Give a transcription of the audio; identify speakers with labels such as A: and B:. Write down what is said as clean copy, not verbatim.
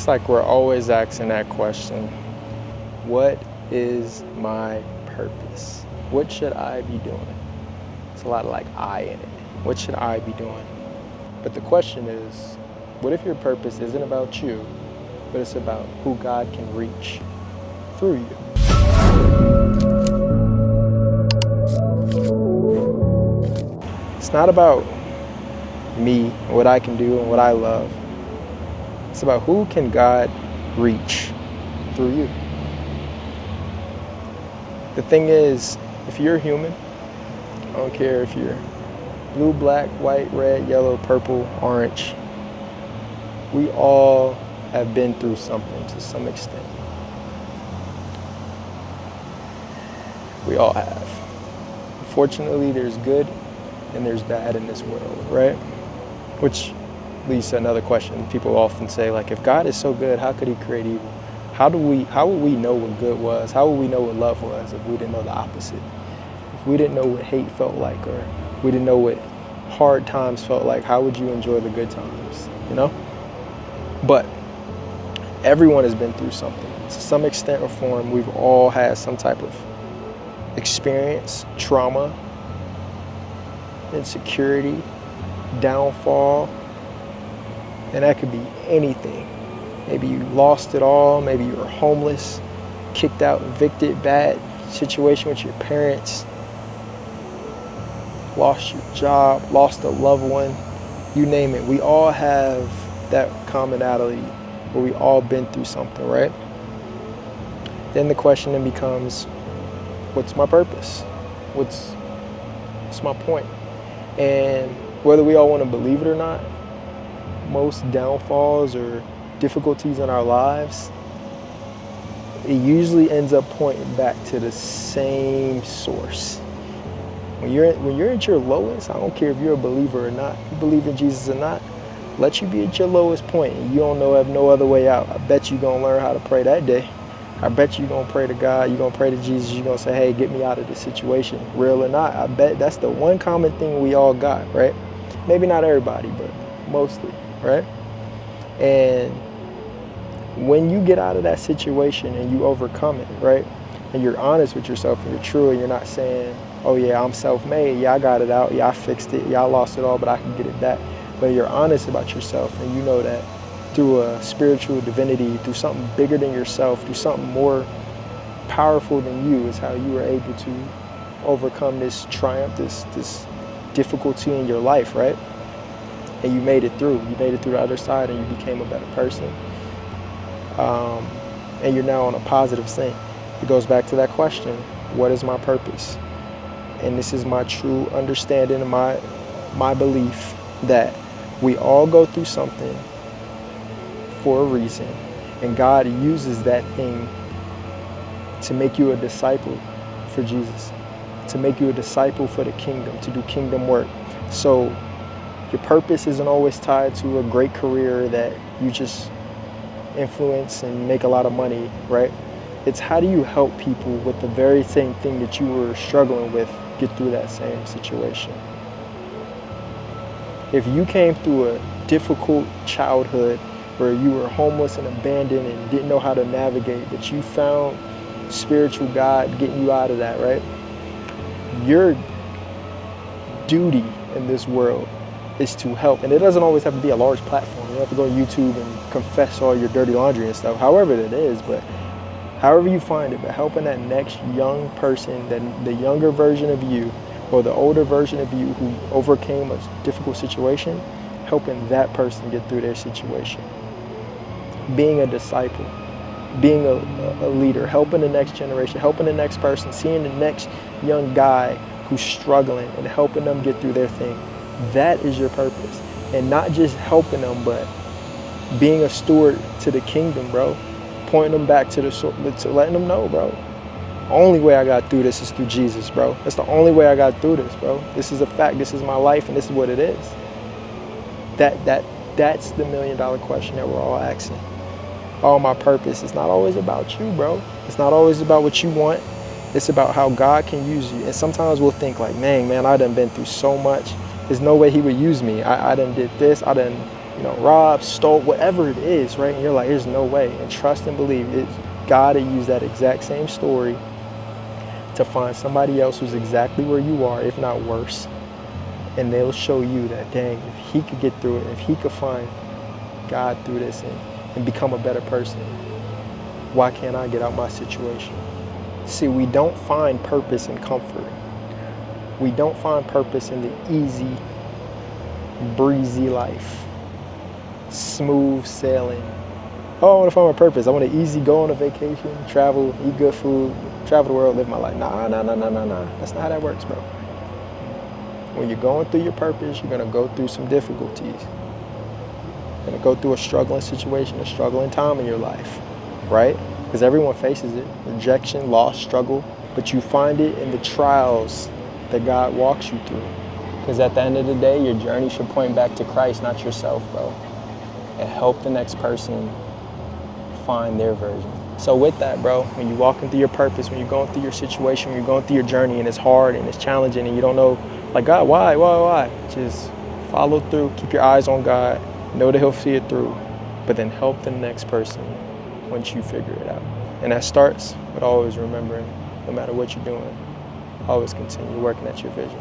A: It's like we're always asking that question. What is my purpose? What should I be doing? It's a lot of like I in it. What should I be doing? But the question is, what if your purpose isn't about you, but it's about who God can reach through you? It's not about me, what I can do and what I love. It's about who can God reach through you. The thing is, if you're human, I don't care if you're blue, black, white, red, yellow, purple, orange, we all have been through something to some extent. We all have. Unfortunately, there's good and there's bad in this world, right? Which leads to another question. People often say, like, if God is so good, how could he create evil? How would we know what good was? How would we know what love was if we didn't know the opposite? If we didn't know what hate felt like, or we didn't know what hard times felt like, how would you enjoy the good times, you know? But everyone has been through something. To some extent or form, we've all had some type of experience, trauma, insecurity, downfall, and that could be anything. Maybe you lost it all, maybe you were homeless, kicked out, evicted, bad situation with your parents, lost your job, lost a loved one, you name it. We all have that commonality where we all been through something, right? Then the question then becomes, what's my purpose? What's my point? And whether we all want to believe it or not, most downfalls or difficulties in our lives, it usually ends up pointing back to the same source. When you're at your lowest, I don't care if you're a believer or not, you believe in Jesus or not, let you be at your lowest point and you don't have no other way out. I bet you're going to learn how to pray that day. I bet you're going to pray to God, you're going to pray to Jesus, you're going to say, hey, get me out of this situation, real or not. I bet that's the one common thing we all got, right? Maybe not everybody, but mostly, right? And when you get out of that situation and you overcome it, right? And you're honest with yourself and you're true and you're not saying, oh yeah, I'm self-made, yeah, I got it out, yeah, I fixed it, yeah, I lost it all, but I can get it back. But you're honest about yourself and you know that through a spiritual divinity, through something bigger than yourself, through something more powerful than you is how you were able to overcome this triumph, this difficulty in your life, right? And you made it through. You made it through the other side and you became a better person. And you're now on a positive thing. It goes back to that question, what is my purpose? And this is my true understanding and my belief that we all go through something for a reason, and God uses that thing to make you a disciple for Jesus, to make you a disciple for the kingdom, to do kingdom work. So your purpose isn't always tied to a great career that you just influence and make a lot of money, right? It's how do you help people with the very same thing that you were struggling with get through that same situation. If you came through a difficult childhood where you were homeless and abandoned and didn't know how to navigate, but you found spiritual God getting you out of that, right? Your duty in this world is to help. And it doesn't always have to be a large platform. You don't have to go to YouTube and confess all your dirty laundry and stuff, however it is, but however you find it, but helping that next young person, the younger version of you or the older version of you who overcame a difficult situation, helping that person get through their situation. Being a disciple, being a leader, helping the next generation, helping the next person, seeing the next young guy who's struggling and helping them get through their thing. That is your purpose. And not just helping them, but being a steward to the kingdom, bro. Pointing them back to letting them know, bro. Only way I got through this is through Jesus, bro. That's the only way I got through this, bro. This is a fact. This is my life, and this is what it is. That's the $1 million question that we're all asking. Oh, my purpose. It's not always about you, bro. It's not always about what you want. It's about how God can use you. And sometimes we'll think like, man, I done been through so much. There's no way he would use me. I done did this. I done robbed, stole, whatever it is, right? And you're like, there's no way. And trust and believe God will use that exact same story to find somebody else who's exactly where you are, if not worse. And they'll show you that, dang, if he could get through it, if he could find God through this and become a better person, why can't I get out my situation? See, we don't find purpose in comfort. We don't find purpose in the easy, breezy life, smooth sailing. Oh, I want to find my purpose. I want to easy go on a vacation, travel, eat good food, travel the world, live my life. Nah. That's not how that works, bro. When you're going through your purpose, you're going to go through some difficulties. You're going to go through a struggling situation, a struggling time in your life, right? Because everyone faces it. Rejection, loss, struggle. But you find it in the trials that God walks you through. Because at the end of the day, your journey should point back to Christ, not yourself, bro. And help the next person find their version. So with that, bro, when you're walking through your purpose, when you're going through your situation, when you're going through your journey and it's hard and it's challenging and you don't know, like, God, why? Just follow through, keep your eyes on God, know that he'll see it through, but then help the next person once you figure it out. And that starts with always remembering, no matter what you're doing, always continue working at your vision.